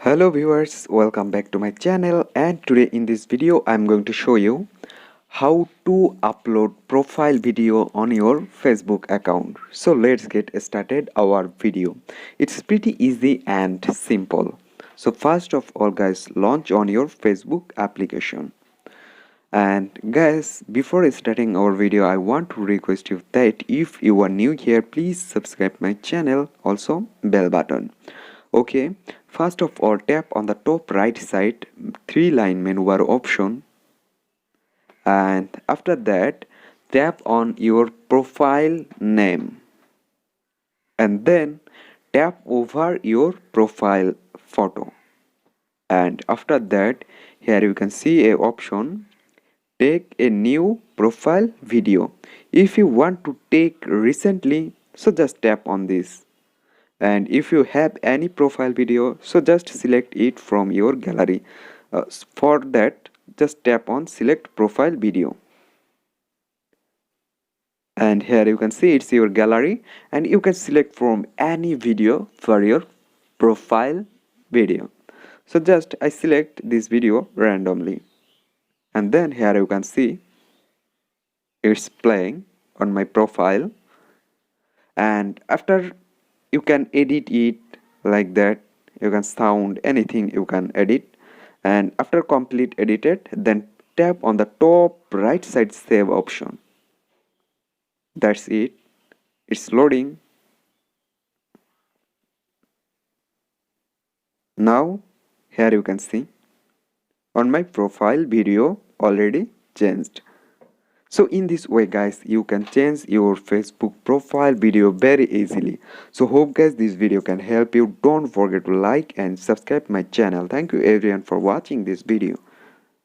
Hello viewers, welcome back to my channel, and today in this video I'm going to show you how to upload profile video on your Facebook account. So let's get started our video. It's pretty easy and simple. So first of all guys, launch on your Facebook application. And guys, before starting our video, I want to request you that if you are new here, please subscribe my channel, also bell button. Okay, first of all, tap on the top right side three line menu bar option, and after that tap on your profile name, and then tap over your profile photo, and after that here you can see a option, take a new profile video. If you want to take recently, so just tap on this, and if you have any profile video, so just select it from your gallery. For that, just tap on select profile video, and here you can see it's your gallery, and you can select from any video for your profile video. So just I select this video randomly, and then here you can see it's playing on my profile, and after you can edit it like that, you can sound anything you can edit, and after complete edited, then tap on the top right side save option. That's it, it's loading. Now here you can see on my profile video already changed. So in this way guys, you can change your Facebook profile video very easily. So hope guys this video can help you. Don't forget to like and subscribe my channel. Thank you everyone for watching this video.